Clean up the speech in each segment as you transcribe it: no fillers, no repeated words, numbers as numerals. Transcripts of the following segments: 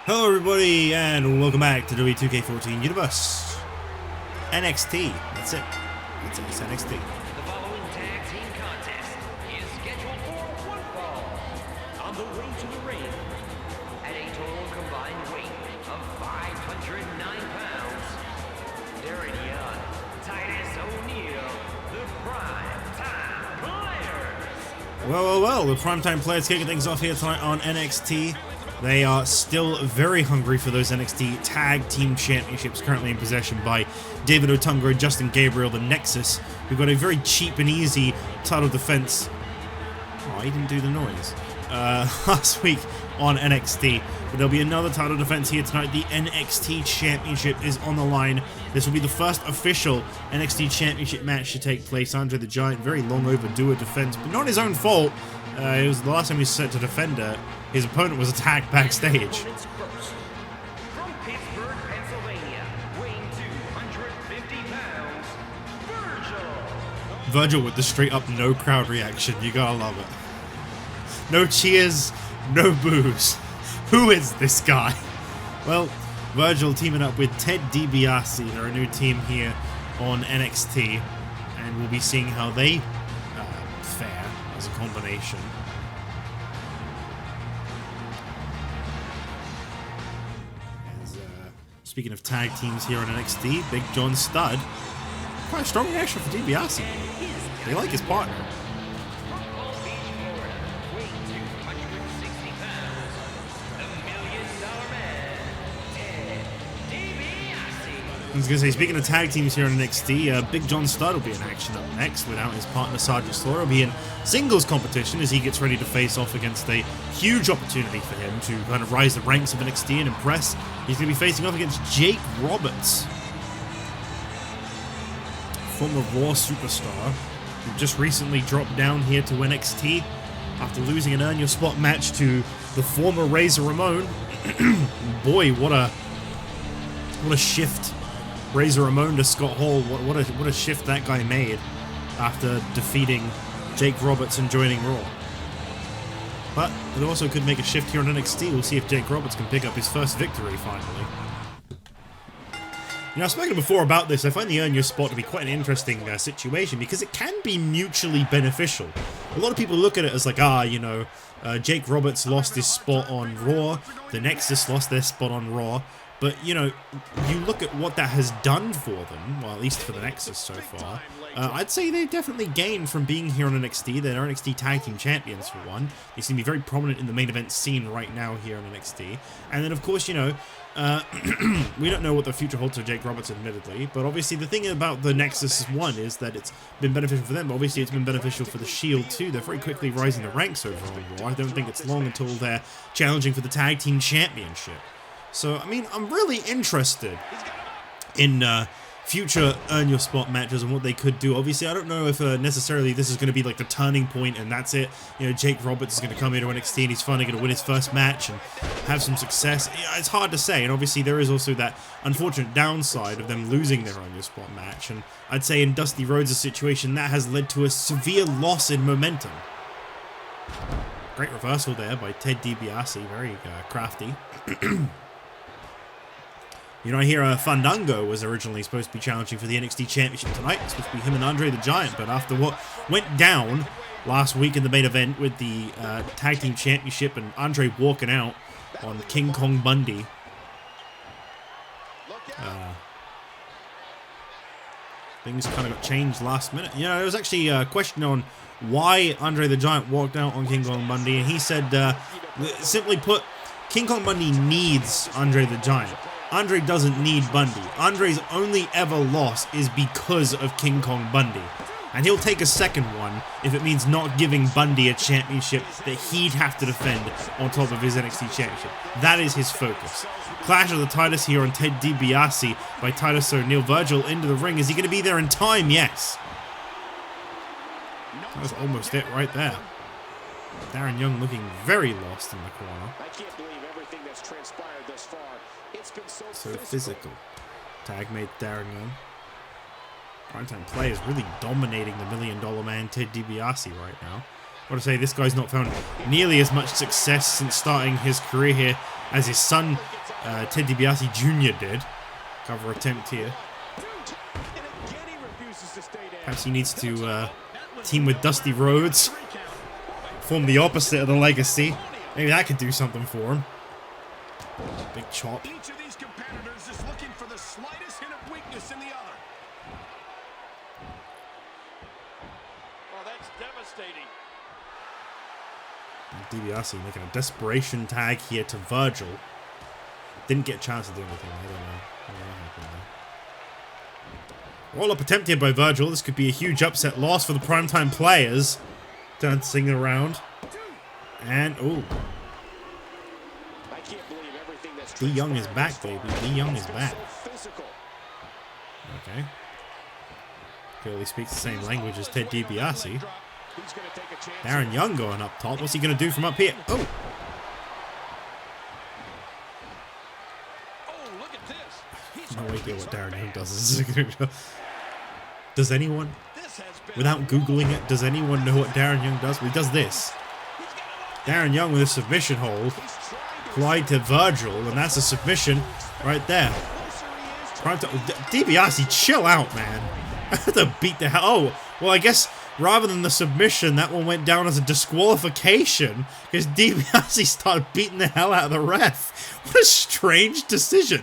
Hello everybody and welcome back to WWE 2K14 Universe. NXT, that's it. It's NXT. The following tag team contest is scheduled for one fall. On the way to the ring, at a total combined weight of 509 pounds, Darren Young, Titus O'Neil, the Prime Time Players. Well, the Primetime Players kicking things off here tonight on NXT. They are still very hungry for those NXT Tag Team Championships currently in possession by David Otunga and Justin Gabriel, the Nexus, who got a very cheap and easy title defense. Oh, he didn't do the noise. Last week on NXT. But there'll be another title defense here tonight. The NXT Championship is on the line. This will be the first official NXT Championship match to take place. Andre the Giant, very long overdue a defense, but not his own fault. It was the last time he was set to defend it. His opponent was attacked backstage. From Pittsburgh, Pennsylvania, weighing 250 pounds, Virgil. Virgil with the straight up no crowd reaction. You gotta love it. No cheers, no boos. Who is this guy? Well, Virgil teaming up with Ted DiBiase. They're a new team here on NXT. And we'll be seeing how they fare as a combination. Speaking of tag teams here on NXT, Big John Studd. Quite a strong reaction for DiBiase. They like his partner. From Palm Beach, Florida, weighing 260 pounds, the $1 Million Man, Ted DiBiase. I was going to say, speaking of tag teams here on NXT, Big John Studd will be in action up next without his partner Sergeant Slaughter. Will be in singles competition as he gets ready to face off against a huge opportunity for him to kind of rise the ranks of NXT and impress. He's going to be facing off against Jake Roberts, former Raw superstar, who just recently dropped down here to NXT after losing an Earn Your Spot match to the former Razor Ramon. Boy, what a shift Razor Ramon to Scott Hall. What a shift that guy made after defeating Jake Roberts and joining Raw. But it also could make a shift here on NXT. We'll see if Jake Roberts can pick up his first victory finally. You know, I've spoken before about this. I find the Earn Your Spot to be quite an interesting situation because it can be mutually beneficial. A lot of people look at it as like, Jake Roberts lost his spot on Raw, the Nexus lost their spot on Raw. But, you know, you look at what that has done for them, well, at least for the Nexus so far, I'd say they definitely gained from being here on NXT. They're NXT Tag Team Champions, for one. They seem to be very prominent in the main event scene right now here on NXT. And then, of course, you know, we don't know what the future holds for Jake Roberts, admittedly, but obviously the thing about the Nexus, one, is that it's been beneficial for them, but obviously it's been beneficial for the Shield, too. They're very quickly rising the ranks over on Raw. I don't think it's long until they're challenging for the Tag Team Championship. So, I mean, I'm really interested in future Earn Your Spot matches and what they could do. Obviously, I don't know if necessarily this is going to be like the turning point and that's it. You know, Jake Roberts is going to come here to NXT and he's finally going to win his first match and have some success. It's hard to say, and obviously there is also that unfortunate downside of them losing their Earn Your Spot match. And I'd say in Dusty Rhodes' situation, that has led to a severe loss in momentum. Great reversal there by Ted DiBiase, very crafty. You know, I hear Fandango was originally supposed to be challenging for the NXT Championship tonight. It's supposed to be him and Andre the Giant, but after what went down last week in the main event with the Tag Team Championship and Andre walking out on King Kong Bundy, things kind of got changed last minute. You know, there was actually a question on why Andre the Giant walked out on King Kong Bundy, and he said, simply put, King Kong Bundy needs Andre the Giant. Andre doesn't need Bundy. Andre's only ever loss is because of King Kong Bundy. And he'll take a second one if it means not giving Bundy a championship that he'd have to defend on top of his NXT championship. That is his focus. Clash of the Titus here on Ted DiBiase by Titus O'Neil. Virgil into the ring. Is he going to be there in time? Yes. That was almost it right there. Darren Young looking very lost in the corner. I can't believe everything that's transpired thus far. It's been so physical. Tag mate Darren Young. Primetime Players really dominating the $1 Million Man Ted DiBiase right now. I want to say this guy's not found nearly as much success since starting his career here as his son Ted DiBiase Jr. did. Cover attempt here. Perhaps he needs to team with Dusty Rhodes. Form the opposite of the Legacy. Maybe that could do something for him. Big chop. Each of these competitors is looking for the slightest hint of weakness in the other. Well, that's devastating. DiBiase making a desperation tag here to Virgil. Didn't get a chance to do anything. I don't know what happened there. Roll-up attempt here by Virgil. This could be a huge upset loss for the primetime players. Dancing around. And, ooh. D Young is back, baby. D Young is back. Okay. Clearly speaks the same language as Ted DiBiase. Darren Young going up top. What's he going to do from up here? Oh! No idea what Darren Young does. Does anyone? Without Googling it, does anyone know what Darren Young does? Well, he does this. Darren Young with a submission hold. Applied to Virgil, and that's a submission right there. DiBiase, chill out, man. I had to beat the hell. Oh, well, I guess rather than the submission, that one went down as a disqualification because DiBiase started beating the hell out of the ref. What a strange decision.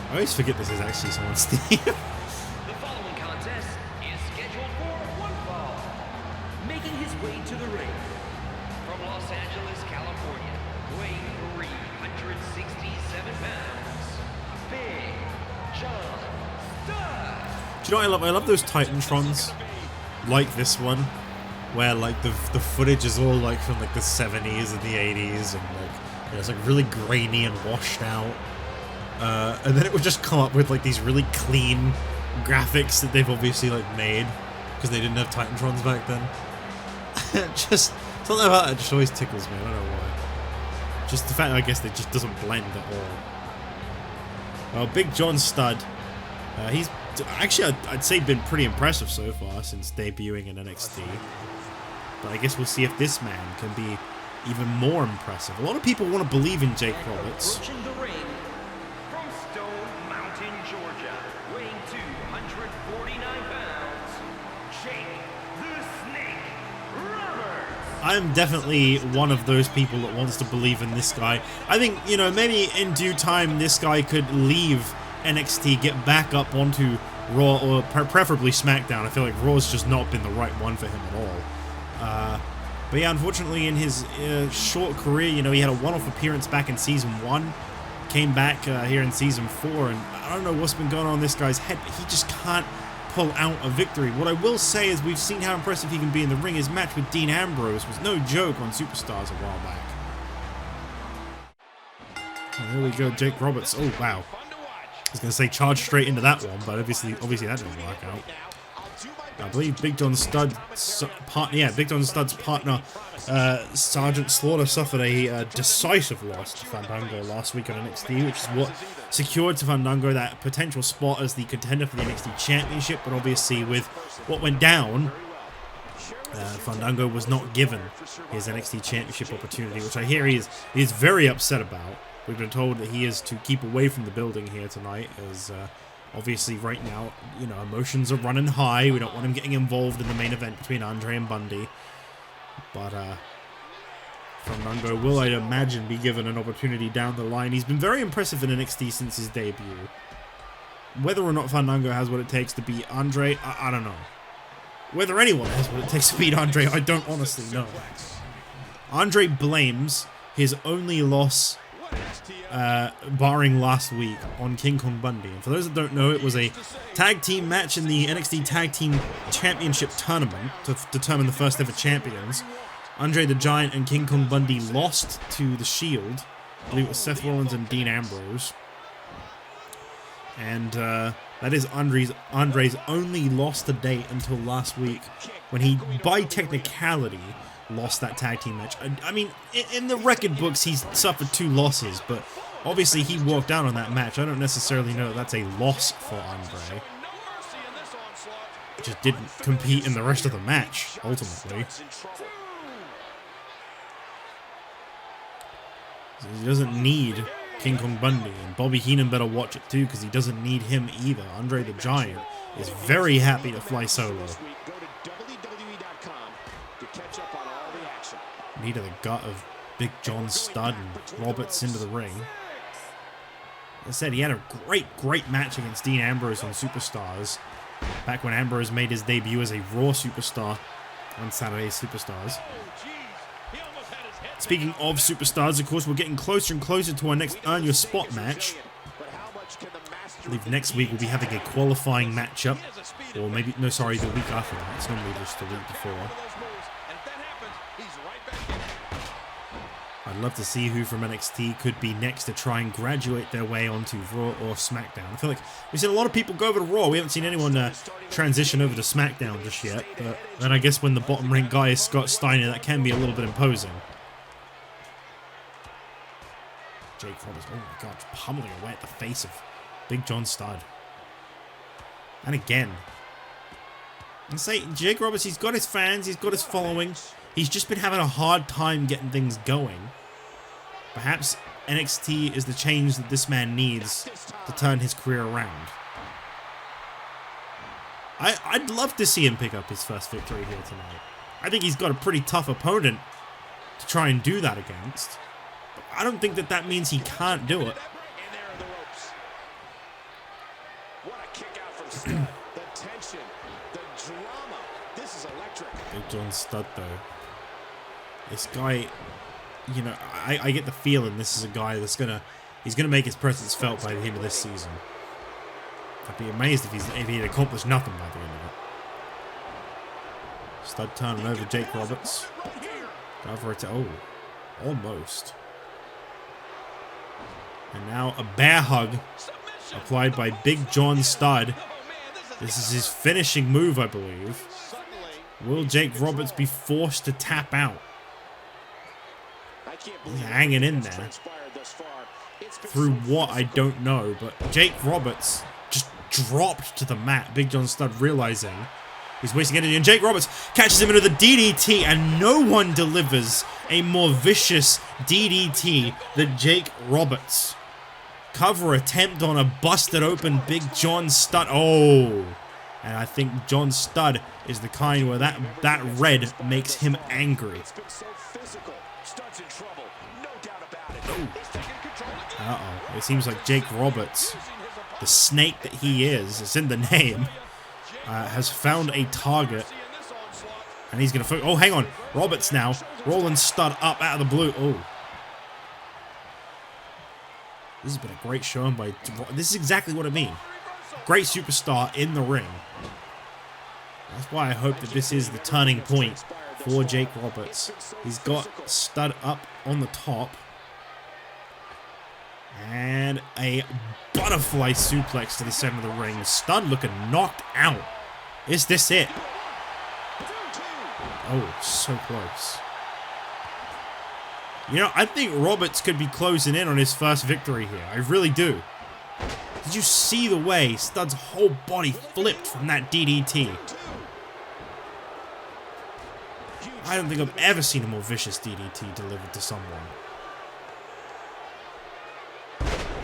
I always forget this is actually someone's team. The following contest is scheduled for one fall. Making his way to the ring from Los Angeles, California, weighing 367 pounds, Big John Studd. Do you know what I love? I love those Titantrons, like this one, where like the footage is all like from like the 70s and the 80s, and like it's like really grainy and washed out. And then it would just come up with like these really clean graphics that they've obviously like made because they didn't have Titantrons back then. Just something about it just always tickles me. I don't know why. Just the fact that I guess it just doesn't blend at all. Well, Big John Studd, he's actually I'd say been pretty impressive so far since debuting in NXT. But I guess we'll see if this man can be even more impressive. A lot of people want to believe in Jake Roberts. Approaching the ring from Stone Mountain, Georgia, weighing 249 pounds, Jake the Snake Roberts. I'm definitely one of those people that wants to believe in this guy. I think, you know, maybe in due time this guy could leave NXT, get back up onto Raw, or preferably SmackDown. I feel like Raw's just not been the right one for him at all. But yeah, unfortunately in his short career, you know, he had a one-off appearance back in Season 1, came back here in Season 4, and I don't know what's been going on in this guy's head, but he just can't pull out a victory. What I will say is we've seen how impressive he can be in the ring. His match with Dean Ambrose was no joke on Superstars a while back. And here we go, Jake Roberts. Oh, wow. I was going to say charge straight into that one, but obviously that didn't work out. I believe Big John Studd's partner, Sergeant Slaughter suffered a decisive loss to Fandango last week on NXT, which is what secured to Fandango that potential spot as the contender for the NXT Championship. But obviously, with what went down, Fandango was not given his NXT Championship opportunity, which I hear he is very upset about. We've been told that he is to keep away from the building here tonight, as obviously right now, you know, emotions are running high. We don't want him getting involved in the main event between Andre and Bundy. But Fandango will, I'd imagine, be given an opportunity down the line. He's been very impressive in NXT since his debut. Whether or not Fandango has what it takes to beat Andre, I don't know. Whether anyone has what it takes to beat Andre, I don't honestly know. Andre blames his only loss, barring last week, on King Kong Bundy. And for those that don't know, it was a tag team match in the NXT Tag Team Championship tournament to determine the first ever champions. Andre the Giant and King Kong Bundy lost to the Shield. I believe it was Seth Rollins and Dean Ambrose. And that is Andre's only loss to date until last week, when he, by technicality, lost that tag team match. I mean, in the record books, he's suffered 2 losses, but obviously he walked out on that match. I don't necessarily know that that's a loss for Andre. just didn't compete in the rest of the match, ultimately. He doesn't need King Kong Bundy, and Bobby Heenan better watch it too, because he doesn't need him either. Andre the Giant is very happy to fly solo. Knee to the gut of Big John Studd and Roberts into the ring. As I said, he had a great match against Dean Ambrose on Superstars, back when Ambrose made his debut as a Raw Superstar on Saturday's Superstars. Speaking of Superstars, of course, we're getting closer and closer to our next Earn Your Spot match. I believe next week we'll be having a qualifying matchup. Or maybe, no, sorry, the week after that. It's normally just the week before. I'd love to see who from NXT could be next to try and graduate their way onto Raw or SmackDown. I feel like we've seen a lot of people go over to Raw. We haven't seen anyone transition over to SmackDown just yet. But then I guess when the bottom rank guy is Scott Steiner, that can be a little bit imposing. Jake Roberts, oh my god, pummeling away at the face of Big John Studd. And again. And say, Jake Roberts, he's got his fans, he's got his following. He's just been having a hard time getting things going. Perhaps NXT is the change that this man needs to turn his career around. I'd love to see him pick up his first victory here tonight. I think he's got a pretty tough opponent to try and do that against. I don't think that that means he can't do it. Big John Studd, though. This guy, you know, I get the feeling this is a guy that's he's gonna make his presence felt by the end of this season. I'd be amazed if he'd accomplished nothing by the end of it. Studd turning over Jake Roberts. Over it to, oh, almost. And now a bear hug applied by Big John Studd. This is his finishing move, I believe. Will Jake Roberts be forced to tap out? He's hanging in there. Through what, I don't know. But Jake Roberts just dropped to the mat. Big John Studd realizing he's wasting energy. And Jake Roberts catches him into the DDT. And no one delivers a more vicious DDT than Jake Roberts. Cover attempt on a busted open Big John Studd. Oh. And I think John Studd is the kind where that red makes him angry. Uh-oh. It seems like Jake Roberts, the snake that he is, it's in the name, has found a target. And he's going to... Oh, hang on. Roberts now. Rolling Studd up out of the blue. Oh. This has been a great showing by... This is exactly what I mean. Great superstar in the ring. That's why I hope that this is the turning point for Jake Roberts. He's got Studd up on the top. And a butterfly suplex to the center of the ring. Studd looking knocked out. Is this it? Oh, so close. You know, I think Roberts could be closing in on his first victory here. I really do. Did you see the way Studd's whole body flipped from that DDT? I don't think I've ever seen a more vicious DDT delivered to someone.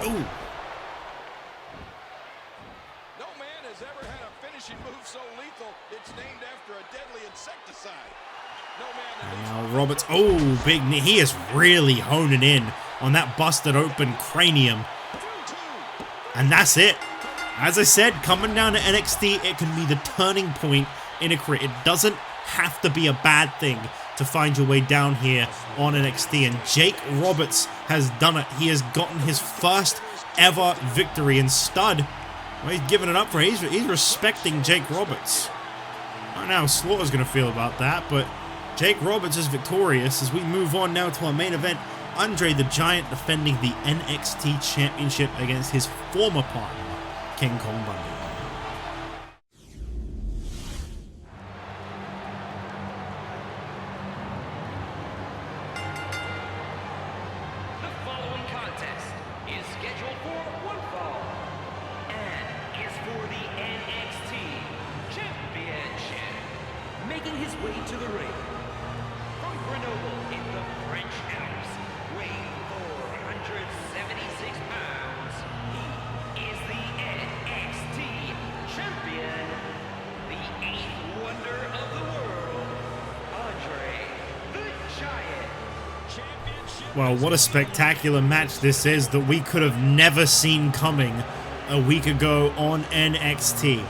Ooh. No man has ever had a finishing move so lethal, it's named after a deadly insecticide. No man. And now Roberts, oh, big knee. He is really honing in on that busted open cranium. And that's it. As I said, coming down to NXT, it can be the turning point in a career. It doesn't have to be a bad thing to find your way down here on NXT. And Jake Roberts has done it. He has gotten his first ever victory. And Studd, well, he's giving it up for him. He's respecting Jake Roberts. I don't know how Slaughter's going to feel about that, but Jake Roberts is victorious as we move on now to our main event. Andre the Giant defending the NXT Championship against his former partner, King Kong Bundy. The following contest is scheduled for one fall and is for the NXT Championship. his way to the ring. From Grenoble in the French Alps, weighing 476 pounds, he is the NXT Champion, the 8th wonder of the world, Andre the Giant. Well, what a spectacular match this is that we could have never seen coming a week ago on NXT.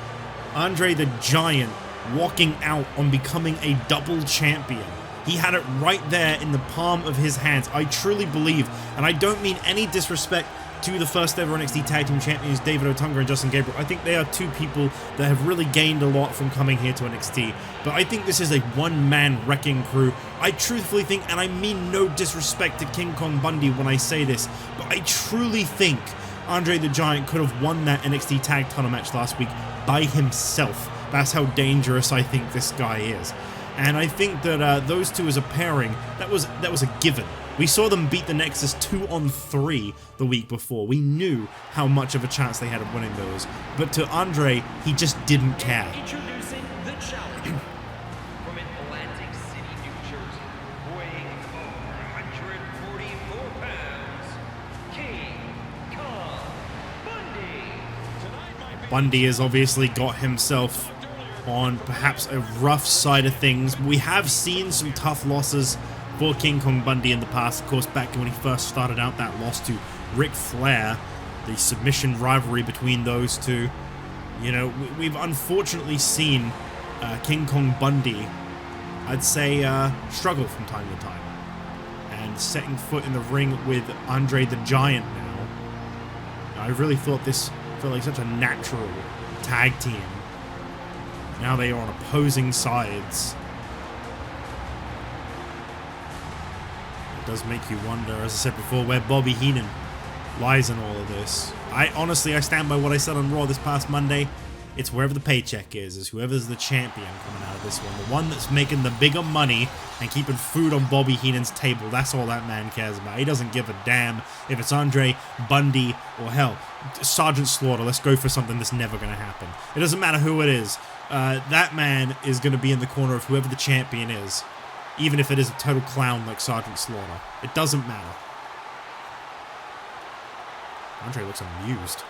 Andre the Giant walking out on becoming a double champion. He had it right there in the palm of his hands. I truly believe, and I don't mean any disrespect to the first ever NXT Tag Team Champions, David Otunga and Justin Gabriel. I think they are two people that have really gained a lot from coming here to NXT. But I think this is a one-man wrecking crew. I truthfully think, and I mean no disrespect to King Kong Bundy when I say this, but I truly think Andre the Giant could have won that NXT Tag Title match last week by himself. That's how dangerous I think this guy is. And I think that those two as a pairing, that was a given. We saw them beat the Nexus 2-on-3 the week before. We knew how much of a chance they had of winning those. But to Andre, he just didn't care. Introducing the challenger from Atlantic City, New Jersey, weighing 444 pounds, King Kong Bundy. Bundy has obviously got himself on perhaps a rough side of things. We have seen some tough losses for King Kong Bundy in the past. Of course, back when he first started out, that loss to Ric Flair, the submission rivalry between those two. You know, we've unfortunately seen King Kong Bundy, I'd say, struggle from time to time. And setting foot in the ring with Andre the Giant now, I really thought this felt like such a natural tag team. Now they are on opposing sides. It does make you wonder, as I said before, where Bobby Heenan lies in all of this. I stand by what I said on Raw this past Monday. It's wherever the paycheck is whoever's the champion coming out of this one. The one that's making the bigger money and keeping food on Bobby Heenan's table. That's all that man cares about. He doesn't give a damn if it's Andre, Bundy, or hell, Sergeant Slaughter. Let's go for something that's never going to happen. It doesn't matter who it is. That man is going to be in the corner of whoever the champion is. Even if it is a total clown like Sergeant Slaughter. It doesn't matter. Andre looks amused.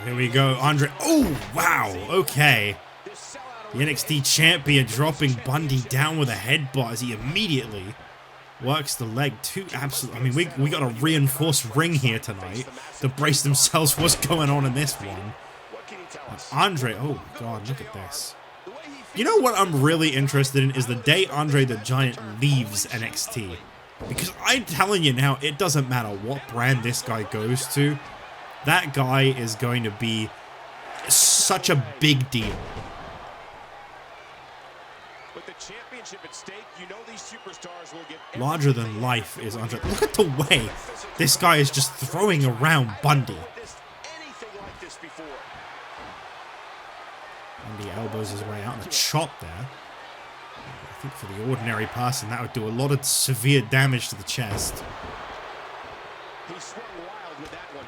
Here we go, Andre. Oh, wow. Okay. The NXT champion dropping Bundy down with a headbutt as he immediately works the leg. I mean, we got a reinforced ring here tonight to brace themselves for what's going on in this one. Andre, oh God, look at this. You know what I'm really interested in is the day Andre the Giant leaves NXT. Because I'm telling you now, it doesn't matter what brand this guy goes to. That guy is going to be such a big deal. With the championship at stake, you know these superstars will get Larger than life is Andre. Look at the way this guy is just throwing around Bundy. anything like this before. Bundy elbows his way out and a chop there. I think for the ordinary person, that would do a lot of severe damage to the chest. He swung wild with that one.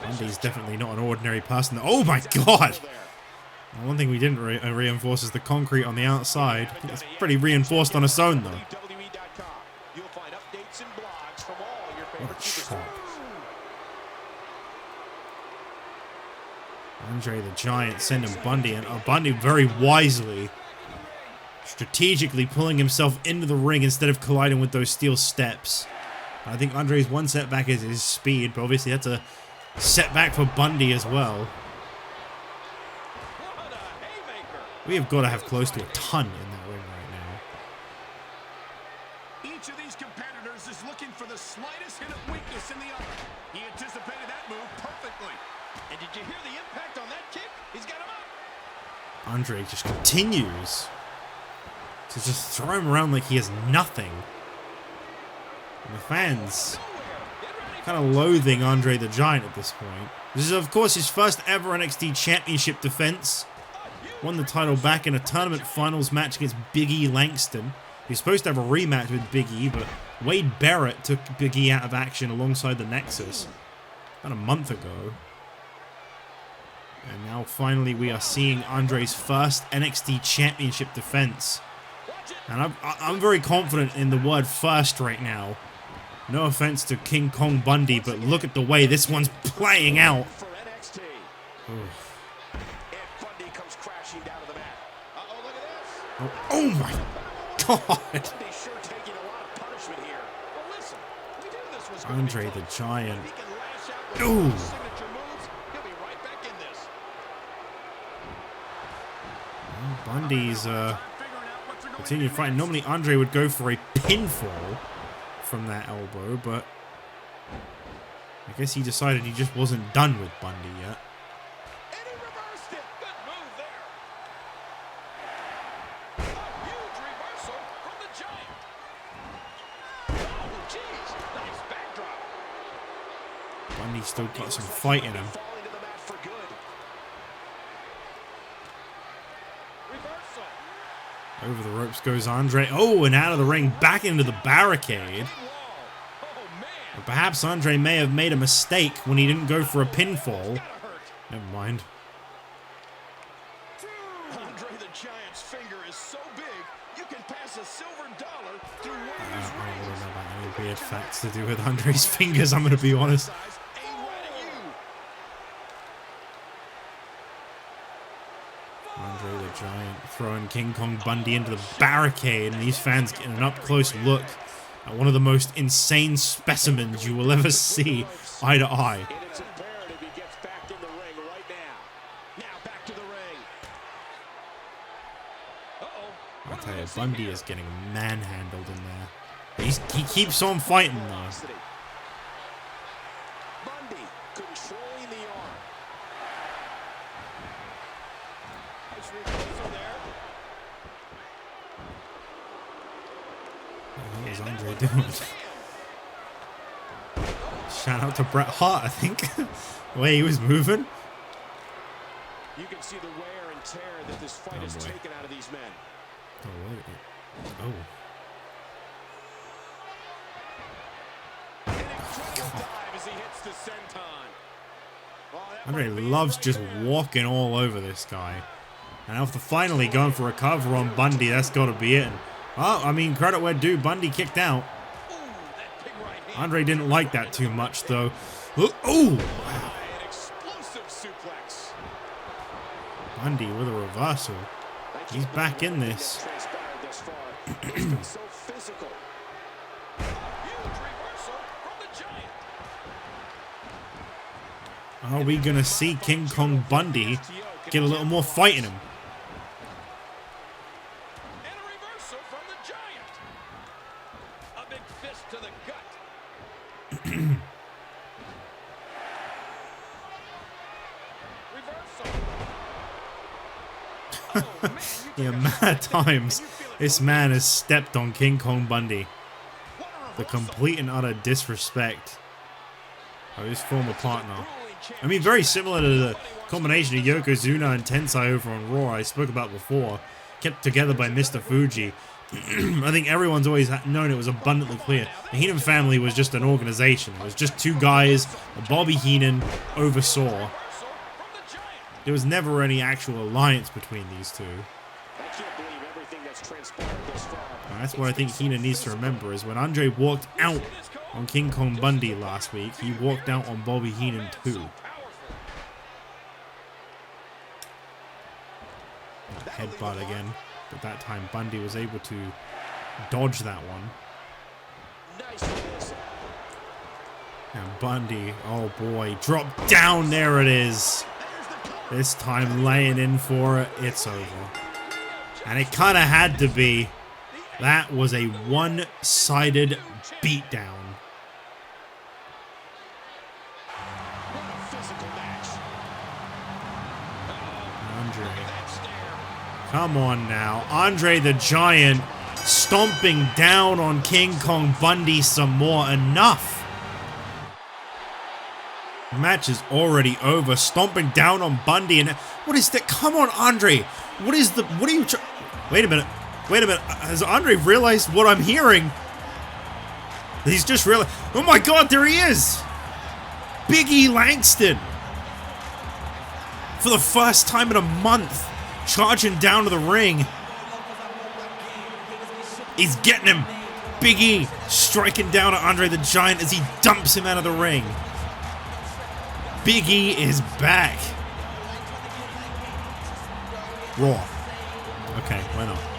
Bundy's definitely not an ordinary person. Oh my God! One thing we didn't reinforce is the concrete on the outside. I think it's pretty reinforced on its own, though. You'll find updates and blogs from all your favorite What a chop. superstars. Andre the Giant sending Bundy, and Bundy very wisely, strategically pulling himself into the ring instead of colliding with those steel steps. I think Andre's one setback is his speed, but obviously that's a setback for Bundy as well. What a haymaker. We have got to have close to a ton in that ring right now. Each of these competitors is looking for the slightest hint of weakness in the other. He anticipated that move perfectly. And did you hear the impact on that kick? He's got him up. Andre just continues to just throw him around like he is nothing. And the fans kind of loathing Andre the Giant at this point. This is, of course, his first ever NXT Championship defense. Won the title back in a tournament finals match against Big E Langston. He was supposed to have a rematch with Big E, but Wade Barrett took Big E out of action alongside the Nexus about a month ago. And now finally we are seeing Andre's first NXT Championship defense. And I'm very confident in the word first right now. No offense to King Kong Bundy, but look at the way this one's playing out. Oh my God. Andre the Giant. Ooh. Bundy's continued fighting. Normally Andre would go for a pinfall from that elbow, but I guess he decided he just wasn't done with Bundy yet. Bundy's still got some fight in him. Over the ropes goes Andre. Oh, and out of the ring, back into the barricade. But perhaps Andre may have made a mistake when he didn't go for a pinfall. Never mind. Andre the Giant's finger is so big, you can pass a silver dollar through one I don't know about any weird facts to do with Andre's fingers, I'm going to be honest. Andre the Giant throwing King Kong Bundy into the barricade, and these fans getting an up-close look at one of the most insane specimens you will ever see eye to eye. It's imperative he gets back in the ring right now. Now back to the ring. I'll tell you, Bundy is getting manhandled in there. He keeps on fighting though. Bundy controlling the arm. Nice reversal there. What is Andre doing? Shout out to Bret Hart, I think. The way he was moving. You can see the wear and tear that this fight has taken out of these men. Oh, wait. Oh. Andre loves just walking all over this guy. And after finally going for a cover on Bundy, that's got to be it. Oh, I mean, credit where due, Bundy kicked out. Andre didn't like that too much, though. Oh! Wow. Bundy with a reversal. He's back in this. Are we going to see King Kong Bundy get a little more fight in him? The amount of times this man has stepped on King Kong Bundy. The complete and utter disrespect of his former partner. I mean, very similar to the combination of Yokozuna and Tensai over on Raw I spoke about before, kept together by Mr. Fuji. I think everyone's always known it was abundantly clear. The Heenan family was just an organization. It was just two guys that Bobby Heenan oversaw. There was never any actual alliance between these two. And that's what I think Heenan needs to remember, is when Andre walked out on King Kong Bundy last week, he walked out on Bobby Heenan too. Headbutt again, but that time Bundy was able to dodge that one. And Bundy, oh boy, dropped down, there it is. This time laying in for it, it's over. And it kind of had to be. That was a one-sided beatdown. Andre. Come on now. Andre the Giant stomping down on King Kong Bundy some more. Enough. The match is already over. Stomping down on Bundy. And what is that? Come on, Andre. What is the... What are you... Wait a minute. Wait a minute. Has Andre realized what I'm hearing? He's just realized... Oh my god, there he is! Big E Langston! for the first time in a month, charging down to the ring. He's getting him. Big E striking down at Andre the Giant as he dumps him out of the ring. Big E is back. Raw. Okay, why not?